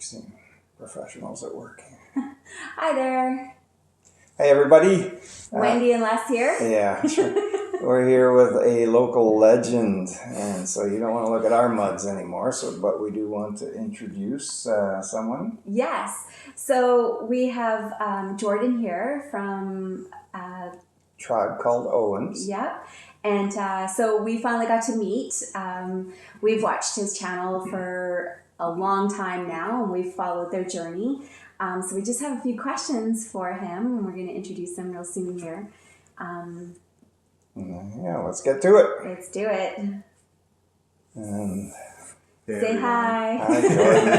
seen professionals at work. Hi there. Hey everybody. Wendy and Les here. Yeah, sure. We're here with a local legend, and so you don't want to look at our muds anymore, but we do want to introduce someone. Yes. So we have Jordan here from Tribe Called Owens. Yep. And so we finally got to meet. We've watched his channel for a long time now, and we've followed their journey. So we just have a few questions for him, and we're going to introduce him real soon here. Yeah, let's get to it. Let's do it. Say hi. Hi, Jordan.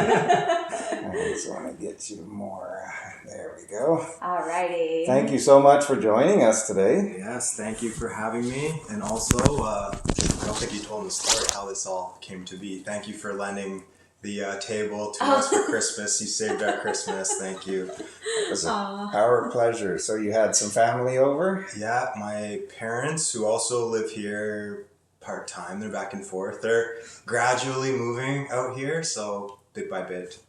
I just want to get you more. There we go. Alrighty. Thank you so much for joining us today. Yes, thank you for having me. And also, I don't think you told the story how this all came to be. Thank you for lending the table to us for Christmas. You saved our Christmas. Thank you. It was our pleasure. So you had some family over? Yeah, my parents, who also live here part-time, they're back and forth. They're gradually moving out here, so bit by bit.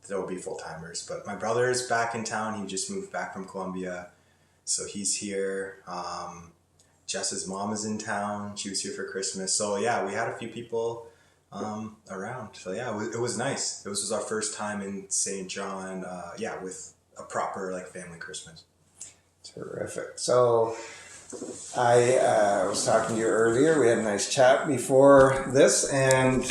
They'll be full-timers. But my brother's back in town. He just moved back from Colombia, so he's here. Jess's mom is in town. She was here for Christmas. So yeah, we had a few people around. So yeah, it was nice. This was our first time in St. John, with a proper family Christmas. Terrific. So I was talking to you earlier. We had a nice chat before this, and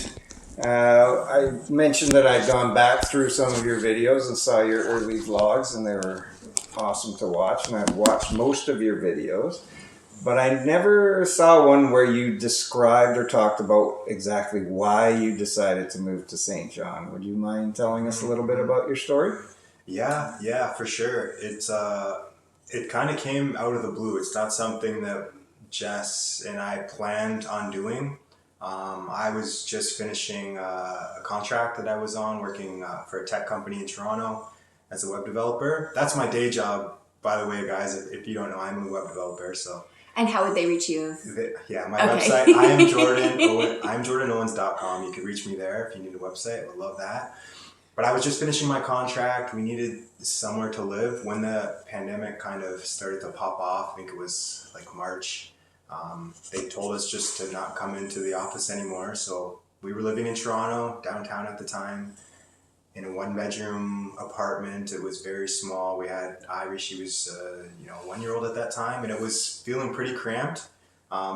I mentioned that I'd gone back through some of your videos and saw your early vlogs, and they were awesome to watch, and I've watched most of your videos. But I never saw one where you described or talked about exactly why you decided to move to St. John. Would you mind telling us a little bit about your story? Yeah, for sure. It kind of came out of the blue. It's not something that Jess and I planned on doing. I was just finishing a contract that I was on, working for a tech company in Toronto as a web developer. That's my day job, by the way, guys. If you don't know, I'm a web developer, so... And how would they reach you? Yeah, my website, iamjordanowens.com. You can reach me there if you need a website. I would love that. But I was just finishing my contract. We needed somewhere to live when the pandemic kind of started to pop off. I think it was March. They told us just to not come into the office anymore. So we were living in Toronto, downtown at the time, in a one-bedroom apartment. It was very small. We had Ivy. She was, a 1-year-old at that time, and it was feeling pretty cramped.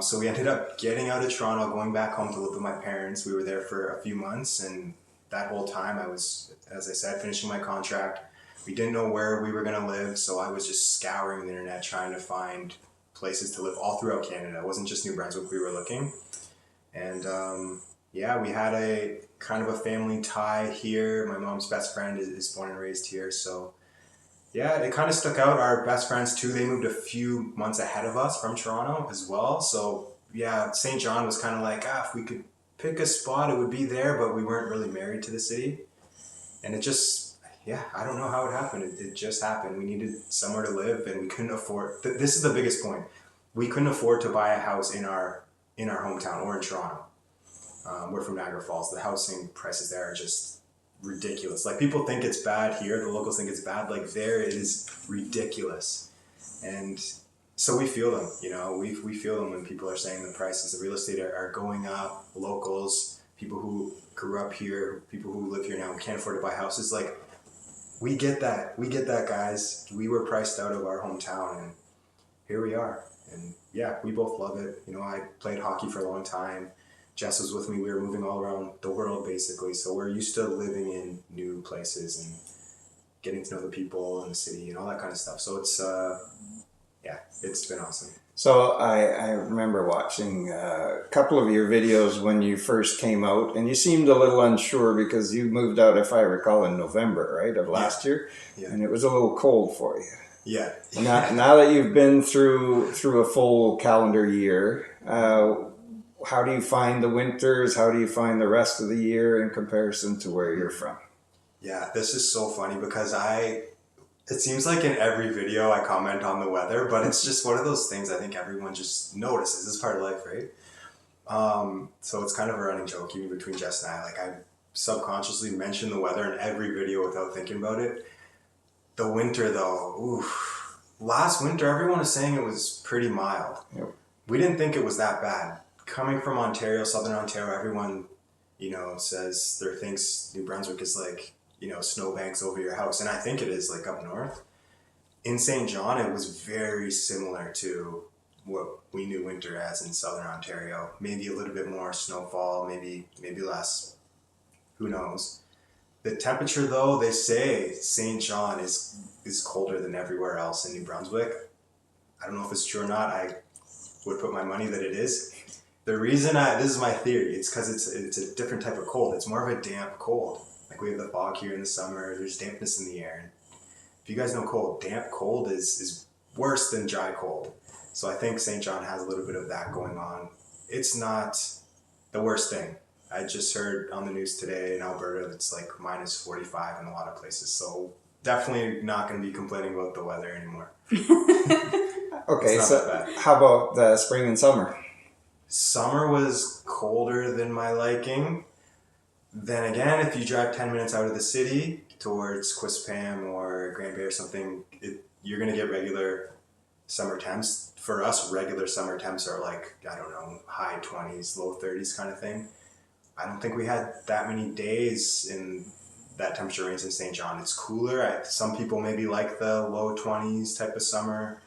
So we ended up getting out of Toronto, going back home to live with my parents. We were there for a few months, and that whole time I was, as I said, finishing my contract. We didn't know where we were going to live, so I was just scouring the internet trying to find places to live all throughout Canada. It wasn't just New Brunswick we were looking. And we had a kind of a family tie here. My mom's best friend is born and raised here, so yeah, it kind of stuck out. Our best friends too, they moved a few months ahead of us from Toronto as well. So yeah, St. John was kind of if we could pick a spot, it would be there, but we weren't really married to the city. And it just, I don't know how it happened. It just happened. We needed somewhere to live, and we couldn't afford, this is the biggest point. We couldn't afford to buy a house in our hometown or in Toronto. We're from Niagara Falls. The housing prices there are just ridiculous. People think it's bad here. The locals think it's bad. There it is ridiculous. And so we feel them, we feel them when people are saying the prices of real estate are going up. Locals, people who grew up here, people who live here now, can't afford to buy houses. We get that, guys. We were priced out of our hometown, and here we are. And yeah, we both love it. I played hockey for a long time. Jess was with me. We were moving all around the world, basically. So we're used to living in new places and getting to know the people in the city and all that kind of stuff. So it's, it's been awesome. So I remember watching a couple of your videos when you first came out, and you seemed a little unsure because you moved out, if I recall, in November, right, of last year? Yeah. And it was a little cold for you. Yeah. Now that you've been through a full calendar year, how do you find the winters? How do you find the rest of the year in comparison to where you're from? Yeah, this is so funny because it seems like in every video I comment on the weather, but it's just one of those things I think everyone just notices. It's part of life, right? So it's kind of a running joke even between Jess and I. I'm subconsciously mention the weather in every video without thinking about it. The winter though, oof. Last winter, everyone was saying it was pretty mild. Yep. We didn't think it was that bad. Coming from Ontario, Southern Ontario, everyone, says there thinks New Brunswick is like, snowbanks over your house. And I think it is, like up north. In St. John, it was very similar to what we knew winter as in Southern Ontario. Maybe a little bit more snowfall, maybe less. Who knows? The temperature, though, they say St. John is colder than everywhere else in New Brunswick. I don't know if it's true or not. I would put my money that it is. The reason this is my theory, it's because it's a different type of cold. It's more of a damp cold. Like we have the fog here in the summer. There's dampness in the air. If you guys know cold, damp cold is worse than dry cold. So I think St. John has a little bit of that going on. It's not the worst thing. I just heard on the news today in Alberta, it's like minus 45 in a lot of places. So definitely not going to be complaining about the weather anymore. Okay, so how about the spring and summer? Summer was colder than my liking. Then again, if you drive 10 minutes out of the city towards Quispam or Grand Bay or something, you're going to get regular summer temps. For us, regular summer temps are like, I don't know, high 20s, low 30s kind of thing. I don't think we had that many days in that temperature range in St. John. It's cooler. Some people maybe like the low 20s type of summer.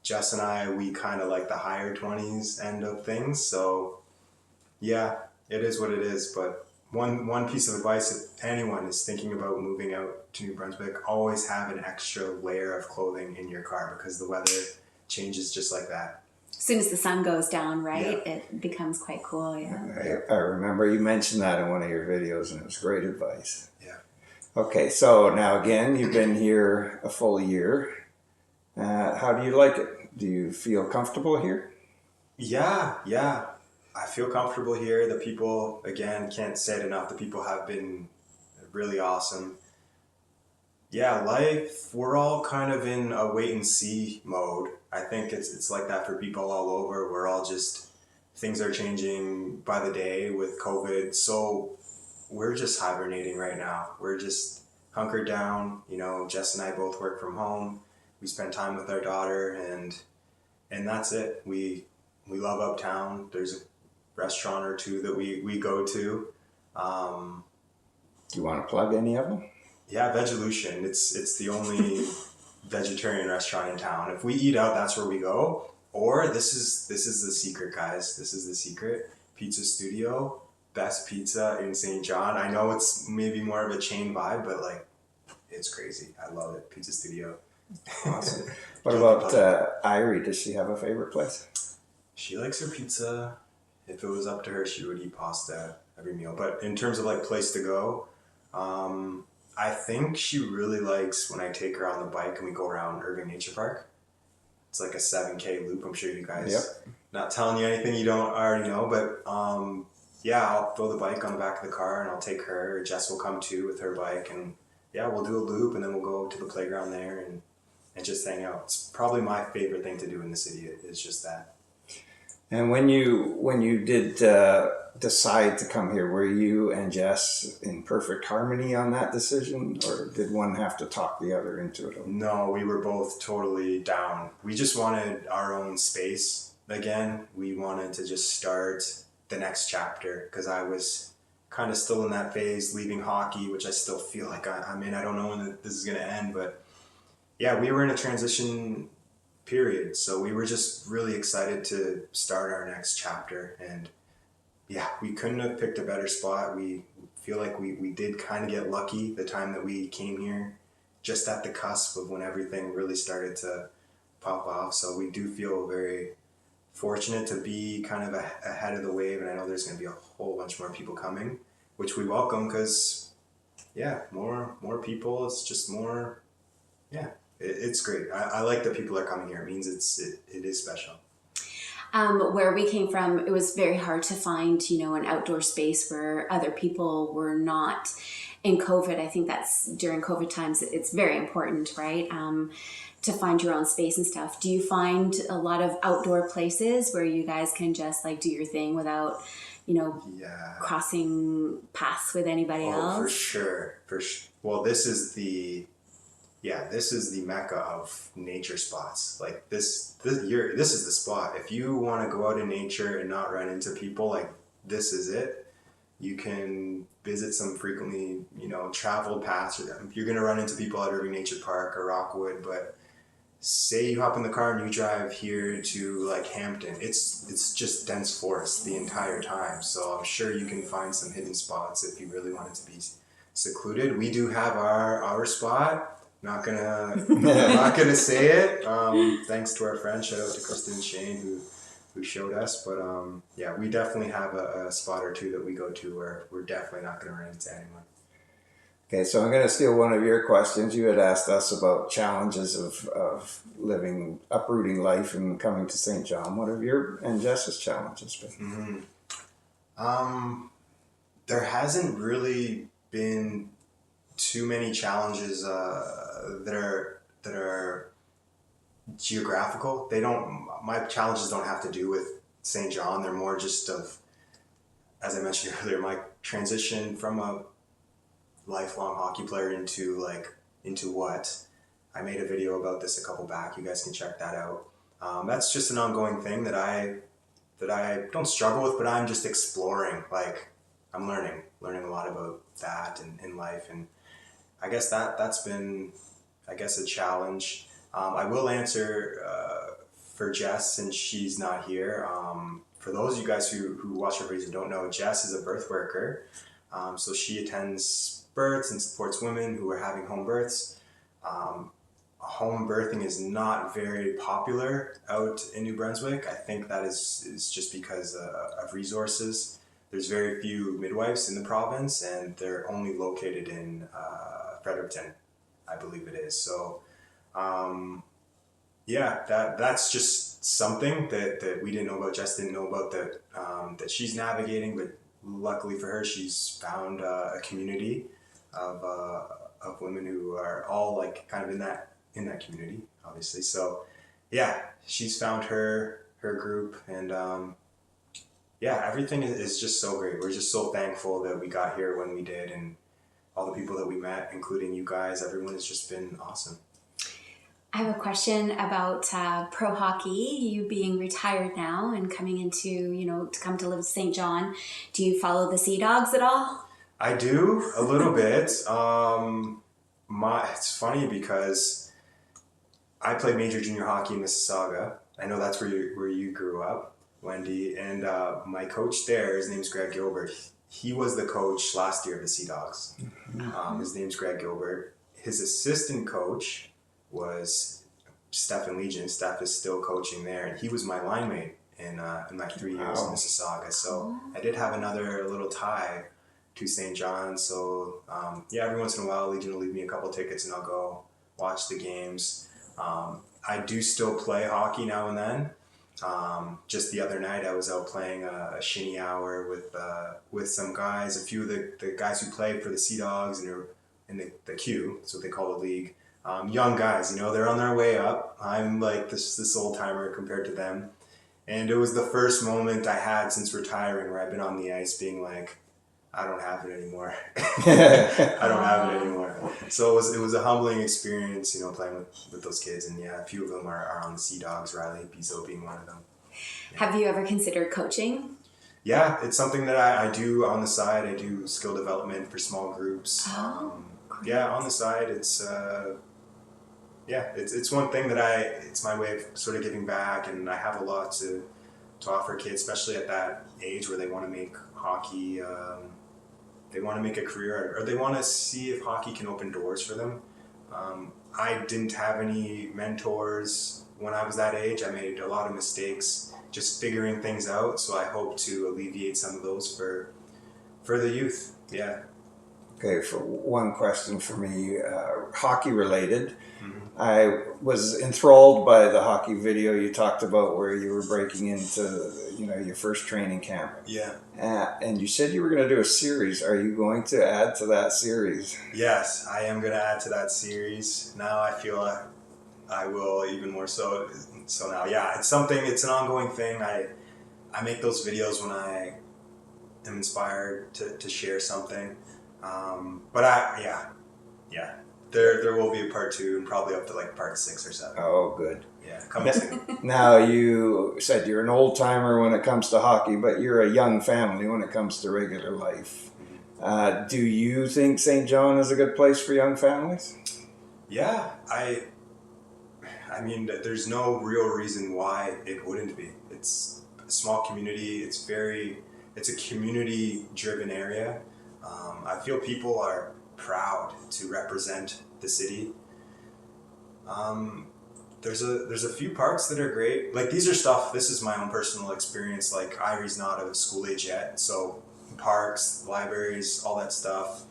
Jess and I, we kind of like the higher 20s end of things. So yeah, it is what it is. But one piece of advice, if anyone is thinking about moving out to New Brunswick, always have an extra layer of clothing in your car because the weather changes just like that. As soon as the sun goes down, right, Yeah. it becomes quite cool, yeah. I remember you mentioned that in one of your videos, and it was great advice. Yeah. Okay, so now again, you've been here a full year. How do you like it? Do you feel comfortable here? Yeah. I feel comfortable here. The people, again, can't say it enough. The people have been really awesome. Yeah, life, we're all kind of in a wait and see mode. I think it's like that for people all over. We're all just, things are changing by the day with COVID. So we're just hibernating right now. We're just hunkered down. Jess and I both work from home. We spend time with our daughter and that's it. We love Uptown. There's a restaurant or two that we go to. Do you want to plug any of them? Yeah, Vegelution. It's the only vegetarian restaurant in town. If we eat out, that's where we go. Or this is the secret, guys. This is the secret. Pizza Studio, best pizza in St. John. I know it's maybe more of a chain vibe, but like it's crazy. I love it. Pizza Studio. Awesome. What about Irie? Does she have a favorite place? She likes her pizza. If it was up to her, she would eat pasta every meal. But in terms of like place to go, I think she really likes when I take her on the bike and we go around Irving Nature Park. It's like a 7K loop. I'm sure you guys, not telling you anything you don't already know, but yeah, I'll throw the bike on the back of the car and I'll take her. Jess will come too with her bike and yeah, we'll do a loop and then we'll go to the playground there and just hang out. It's probably my favorite thing to do in the city is just that. And when you did decide to come here, were you and Jess in perfect harmony on that decision, or did one have to talk the other into it? No, we were both totally down. We just wanted our own space again. We wanted to just start the next chapter because I was kind of still in that phase, leaving hockey, which I still feel like I'm in. I don't know when this is going to end, but yeah, we were in a transition period. So we were just really excited to start our next chapter. And yeah, we couldn't have picked a better spot. We feel like we did kind of get lucky the time that we came here, just at the cusp of when everything really started to pop off. So we do feel very fortunate to be kind of ahead of the wave. And I know there's going to be a whole bunch more people coming, which we welcome because yeah, more people. It's just more, yeah. It's great. I like that people are coming here. It means it is special. Where we came from, it was very hard to find, an outdoor space where other people were not in COVID. I think that's during COVID times, it's very important, right? To find your own space and stuff. Do you find a lot of outdoor places where you guys can just like do your thing without, Yeah. crossing paths with anybody else? For sure. Well, this is the mecca of nature spots. Like this is the spot. If you want to go out in nature and not run into people, like this is it. You can visit some frequently, traveled paths. You're going to run into people at Irving Nature Park or Rockwood, but say you hop in the car and you drive here to like Hampton, it's just dense forest the entire time. So I'm sure you can find some hidden spots if you really want it to be secluded. We do have our spot. Not gonna say it. Thanks to our friends. Shout out to Kristen and Shane who showed us. But yeah, we definitely have a spot or two that we go to where we're definitely not gonna run into anyone. Okay, so I'm going to steal one of your questions. You had asked us about challenges of uprooting life and coming to St. John. What have your and Jess's challenges been? There hasn't really been too many challenges that are geographical. My challenges don't have to do with St. John. They're more just of, as I mentioned earlier, my transition from a lifelong hockey player into what I made a video about this a couple back. You guys can check that out. That's just an ongoing thing that I don't struggle with, but I'm just exploring. Like I'm learning a lot about that in life, and I guess that's been a challenge. I will answer for Jess since she's not here. For those of you guys who watch our videos and don't know, Jess is a birth worker. So she attends births and supports women who are having home births. Home birthing is not very popular out in New Brunswick. I think that is just because of resources. There's very few midwives in the province, and they're only located in Fredericton, I believe it is. So, yeah, that's just something that we didn't know about. Jess didn't know about that she's navigating, but luckily for her, she's found a community of women who are all like kind of in that community, obviously. So yeah, she's found her group, and yeah, everything is just so great. We're just so thankful that we got here when we did, and all the people that we met, including you guys. Everyone has just been awesome. I have a question about pro hockey. You being retired now and coming into, to come to live in St. John. Do you follow the Sea Dogs at all? I do a little bit. It's funny because I played major junior hockey in Mississauga. I know that's where you grew up, Wendy. And my coach there, his name's Greg Gilbert. He was the coach last year of the Sea Dogs. His name's Greg Gilbert. His assistant coach was Stephen Legion. Steph is still coaching there, and he was my line mate in my 3 years in Mississauga. So I did have another little tie to St. John. So yeah, every once in a while, Legion will leave me a couple tickets, and I'll go watch the games. I do still play hockey now and then. Just the other night, I was out playing a shinny hour with some guys, a few of the guys who played for the Sea Dogs and are in the Q, that's what they call the league. Young guys, they're on their way up. I'm like this old timer compared to them. And it was the first moment I had since retiring where I've been on the ice being like, I don't have it anymore. I don't have it anymore. So it was a humbling experience, playing with those kids. And yeah, a few of them are on the Sea Dogs, Riley Pizzo being one of them. Yeah. Have you ever considered coaching? Yeah, it's something that I do on the side. I do skill development for small groups. Yeah, on the side, it's one thing that it's my way of sort of giving back, and I have a lot to offer kids, especially at that age where they want to make hockey, they want to make a career, or they want to see if hockey can open doors for them. I didn't have any mentors when I was that age. I made a lot of mistakes just figuring things out, so I hope to alleviate some of those for the youth. Yeah. Okay, for one question for me, hockey related. I was enthralled by the hockey video you talked about where you were breaking into, your first training camp. Yeah. And you said you were going to do a series. Are you going to add to that series? Yes, I am going to add to that series. Now I feel I will even more so. So now, yeah, it's an ongoing thing. I make those videos am inspired to share something. But there will be a part 2 and probably up to like part 6 or 7. Oh, good. Yeah, coming soon. Now, you said you're an old timer when it comes to hockey, but you're a young family when it comes to regular life. Do you think St. John is a good place for young families? Yeah, I mean, there's no real reason why it wouldn't be. It's a small community. It's a community-driven area. I feel people are proud to represent the city. There's a few parks that are great. Like, this is my own personal experience. Like, Irie's not of school age yet, so parks, libraries, all that stuff.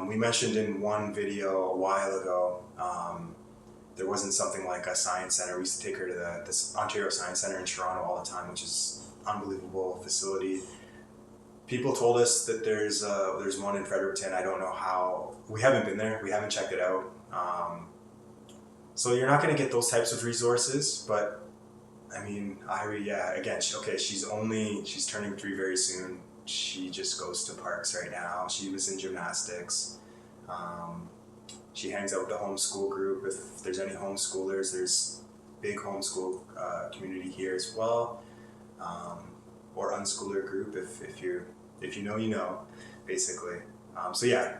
We mentioned in one video a while ago, there wasn't something like a science center. We used to take her to this Ontario Science Center in Toronto all the time, which is an unbelievable facility. People told us that there's one in Fredericton. I don't know how. We haven't been there. We haven't checked it out. So you're not going to get those types of resources. But I mean, Irie, yeah. Again, she's turning 3 very soon. She just goes to parks right now. She was in gymnastics. She hangs out with the homeschool group. If there's any homeschoolers, there's big homeschool community here as well, or unschooler group. If you know, basically. So yeah,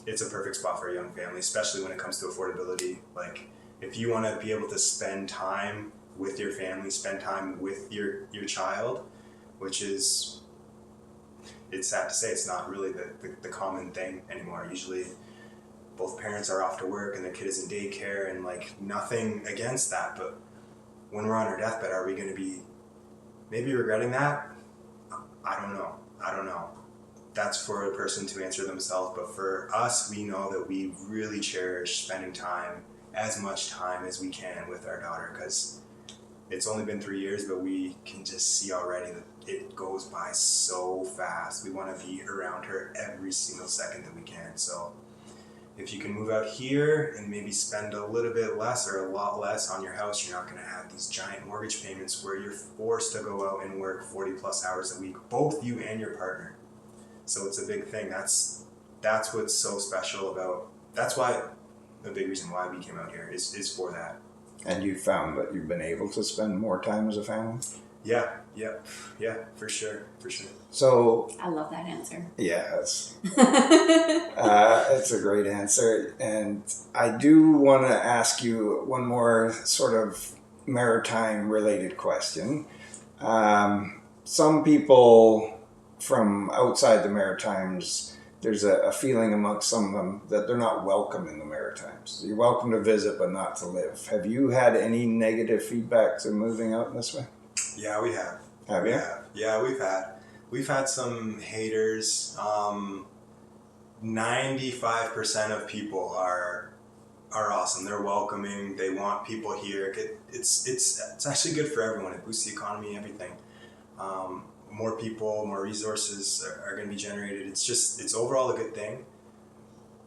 it's a perfect spot for a young family, especially when it comes to affordability. Like, if you want to be able to spend time with your family, spend time with your child, which is, it's sad to say, it's not really the common thing anymore. Usually both parents are off to work and the kid is in daycare, and like, nothing against that, but when we're on our deathbed, are we going to be maybe regretting that? I don't know. That's for a person to answer themselves, but for us, we know that we really cherish spending as much time as we can with our daughter, because it's only been 3 years, but we can just see already that it goes by so fast. We want to be around her every single second that we can. So if you can move out here and maybe spend a little bit less or a lot less on your house, you're not going to have these giant mortgage payments where you're forced to go out and work 40 plus hours a week, both you and your partner. So it's a big thing. That's what's so special about, that's why the big reason why we came out here is for that. And you found that you've been able to spend more time as a family? Yeah, for sure. So I love that answer. yeah, it's a great answer. And I do want to ask you one more sort of maritime related question. Some people from outside the Maritimes, there's a feeling amongst some of them that they're not welcome in the Maritimes. You're welcome to visit, but not to live. Have you had any negative feedback to moving out this way? Yeah, we have. Have you? Yeah, we've had some haters. 95% of people are awesome. They're welcoming. They want people here. It's actually good for everyone. It boosts the economy, everything. More people, more resources are going to be generated. It's overall a good thing.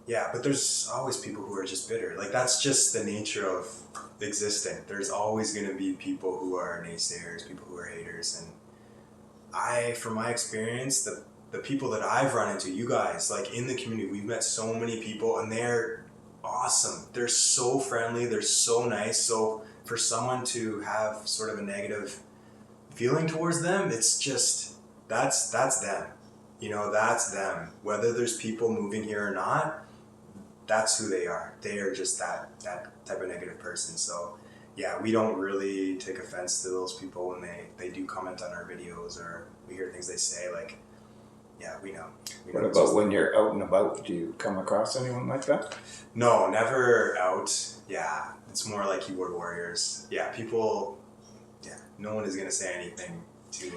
Yeah, but there's always people who are just bitter. Like, that's just the nature of existing. There's always going to be people who are naysayers, people who are haters. And from my experience, the people that I've run into, you guys, like, in the community, we've met so many people, and they're awesome. They're so friendly. They're so nice. So for someone to have sort of a negative feeling towards them, it's just, that's them. That's them. Whether there's people moving here or not, that's who they are. They are just that type of negative person. So yeah, we don't really take offense to those people when they do comment on our videos, or we hear things they say. Like, yeah, we know. What about when you're out and about? Do you come across anyone like that? No, never out. Yeah, it's more like keyboard warriors. Yeah, people. Yeah, no one is gonna say anything to.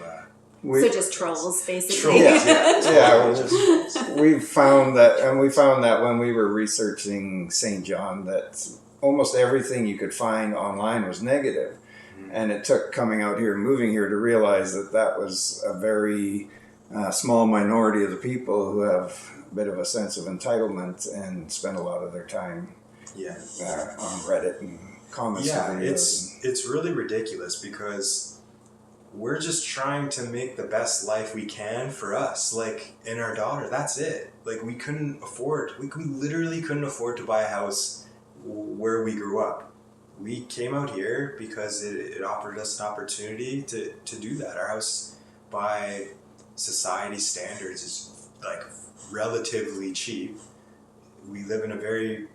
So just trolls, basically. Trolls, Yeah. We found that when we were researching St. John, that almost everything you could find online was negative. Mm-hmm. And it took coming out here and moving here to realize that was a very small minority of the people who have a bit of a sense of entitlement and spend a lot of their time on Reddit and comments. Yeah, it's really ridiculous, because we're just trying to make the best life we can for us, like, and our daughter. That's it. Like, we literally couldn't afford to buy a house where we grew up. We came out here because it offered us an opportunity to do that. Our house, by society standards, is like relatively cheap. We live a very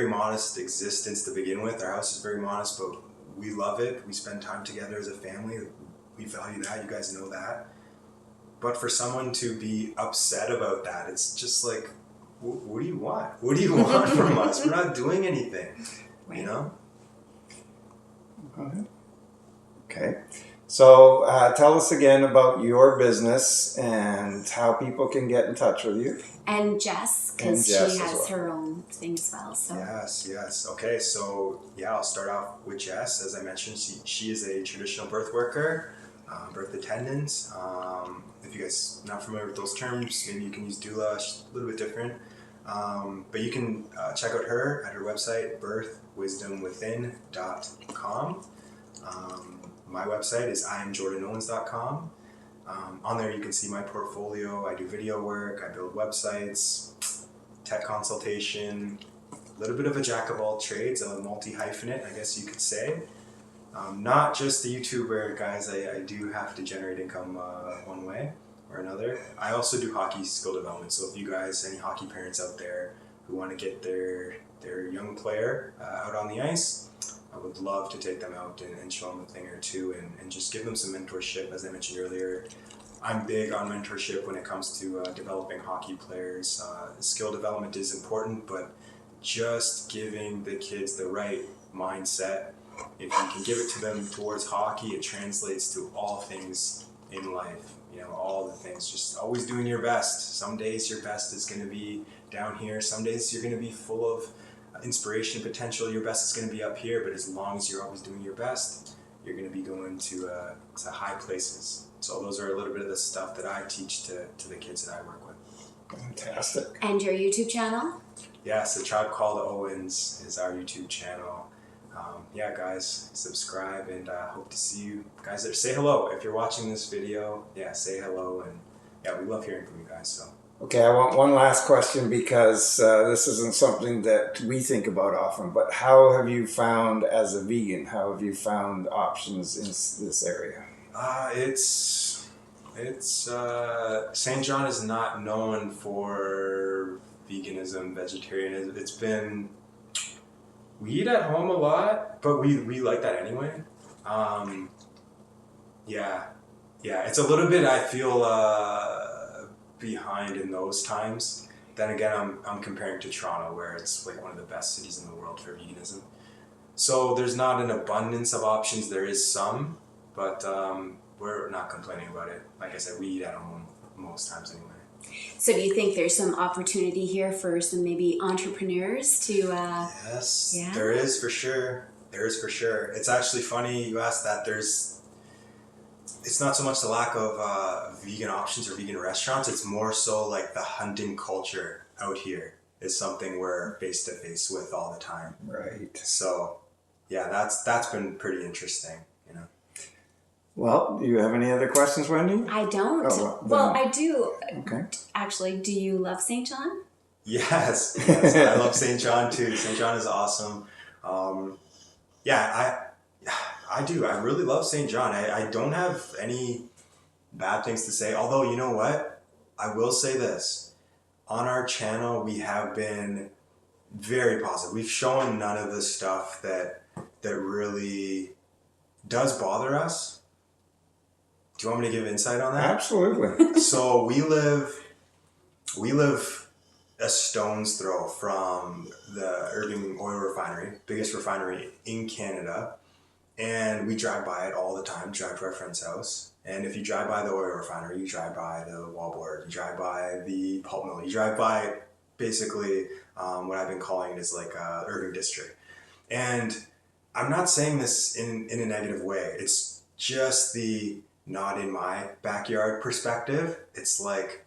modest existence to begin with. Our house is very modest, but we love it. We spend time together as a family. We value that. You guys know that. But for someone to be upset about that, it's just like, what do you want? What do you want from us? We're not doing anything, Right. you know? Okay. So tell us again about your business and how people can get in touch with you. And Jess, because she And Jess as has well. her own thing as well. So Yes. Okay, so I'll start off with Jess. As I mentioned, she is a traditional birth worker, birth attendant. If you guys are not familiar with those terms, maybe you can use doula. She's a little bit different. But you can check out her at her website, birthwisdomwithin.com. My website is iamjordanowens.com. On there you can see my portfolio. I do video work, I build websites, tech consultation, a little bit of a jack of all trades, a multi-hyphenate, I guess you could say. Not just a YouTuber, guys. I do have to generate income one way or another. I also do hockey skill development. So if you guys, any hockey parents out there who want to get their young player out on the ice, I would love to take them out and show them a thing or two and just give them some mentorship. As I mentioned earlier, I'm big on mentorship when it comes to developing hockey players. Skill development is important, but just giving the kids the right mindset. If you can give it to them towards hockey, it translates to all things in life. You know, all the things. Just always doing your best. Some days your best is going to be down here. Some days you're going to be full of inspiration, potential. Your best is going to be up here. But as long as you're always doing your best, you're going to be going to high places. So those are a little bit of the stuff that I teach to the kids that I work with. Fantastic. and your YouTube channel? Yes, A Tribe Called Owens is our YouTube channel. Guys, subscribe, and hope to see you guys there. Say hello if you're watching this video. Yeah, say hello, and we love hearing from you guys. So. Okay, I want one last question because this isn't something that we think about often, but how have you found, as a vegan, how have you found options in this area? St. John is not known for veganism, vegetarianism. It's been, we eat at home a lot, but we like that anyway. It's a little bit, I feel, behind in those times. Then again, I'm comparing to Toronto, where it's like one of the best cities in the world for veganism. So there's not an abundance of options. There is some, but we're not complaining about it. Like I said, we eat at home most times anyway. So do you think there's some opportunity here for some maybe entrepreneurs to? Yes, Yeah. There is for sure. It's actually funny you asked that. It's not so much the lack of vegan options or vegan restaurants. It's more so like the hunting culture out here is something we're face to face with all the time. Right. So, that's been pretty interesting, you know. Well, do you have any other questions, Wendy? I don't. Oh, well, then- I do. Okay. Actually, do you love St. John? Yes, I love St. John too. St. John is awesome. I do. I really love St. John. I don't have any bad things to say. Although, you know what? I will say this. On our channel, we have been very positive. We've shown none of the stuff that really does bother us. Do you want me to give insight on that? Absolutely. So we live a stone's throw from the Irving oil refinery, biggest refinery in Canada. And we drive by it all the time, drive to our friend's house. And if you drive by the oil refinery, you drive by the wallboard, you drive by the pulp mill, you drive by basically what I've been calling it is like Irving District. And I'm not saying this in a negative way. It's just the not in my backyard perspective. It's like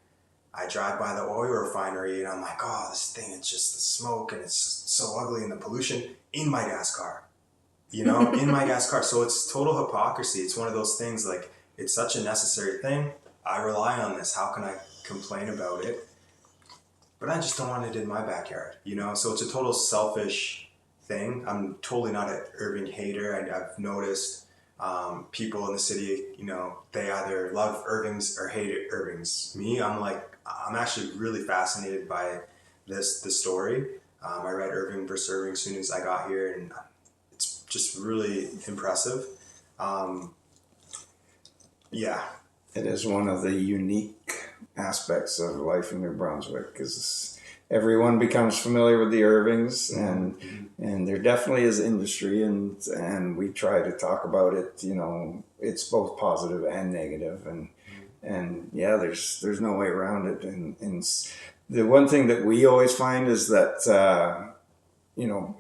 I drive by the oil refinery and I'm like, oh, this thing, it's just the smoke and it's so ugly and the pollution in my gas car. in my gas car. So it's total hypocrisy. It's one of those things, like, it's such a necessary thing. I rely on this. How can I complain about it? But I just don't want it in my backyard, So it's a total selfish thing. I'm totally not an Irving hater. I've noticed people in the city, they either love Irving's or hate Irving's. Me, I'm actually really fascinated by the story. I read Irving versus Irving as soon as I got here, and it's just really impressive. Yeah. It is one of the unique aspects of life in New Brunswick, because everyone becomes familiar with the Irvings, and there definitely is industry, and we try to talk about it. It's both positive and negative, and yeah, there's no way around it. And the one thing that we always find is that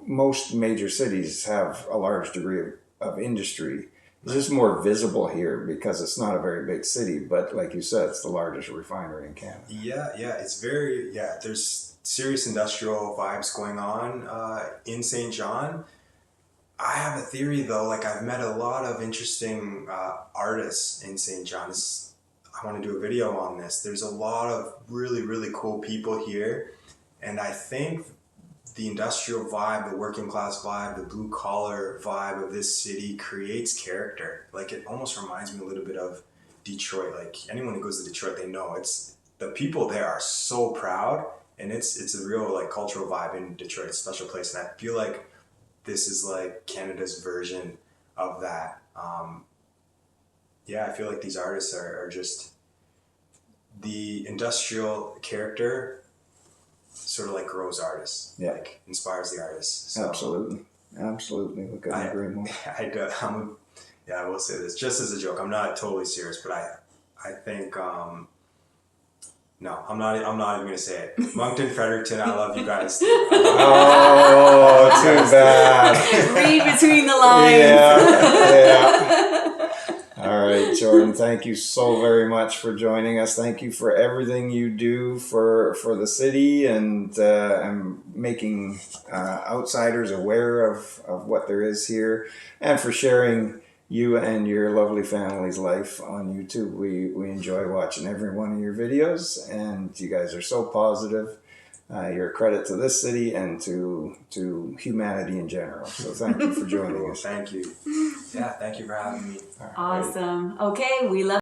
most major cities have a large degree of industry. It's just more visible here because it's not a very big city, but like you said, it's the largest refinery in Canada. Yeah, it's there's serious industrial vibes going on in St. John. I have a theory though, I've met a lot of interesting artists in St. John. I want to do a video on this. There's a lot of really, really cool people here, and I think the industrial vibe, the working class vibe, the blue collar vibe of this city creates character. It almost reminds me a little bit of Detroit. Anyone who goes to Detroit, they know the people there are so proud, and it's a real cultural vibe in Detroit. It's a special place, and I feel like this is Canada's version of that. I feel like these artists are just the industrial character. Sort of grows artists, inspires the artists. So Absolutely, we couldn't agree more. I will say this just as a joke. I'm not totally serious, but I think no, I'm not even gonna say it. Moncton, Fredericton, I love you guys. Oh, too bad. Read between the lines. Yeah. All right, Jordan, thank you so very much for joining us. Thank you for everything you do for the city and making outsiders aware of what there is here, and for sharing you and your lovely family's life on YouTube. We enjoy watching every one of your videos, and you guys are so positive. You're a credit to this city and to humanity in general. So thank you for joining us. Thank you. Yeah, thank you for having me. Awesome. Okay, we love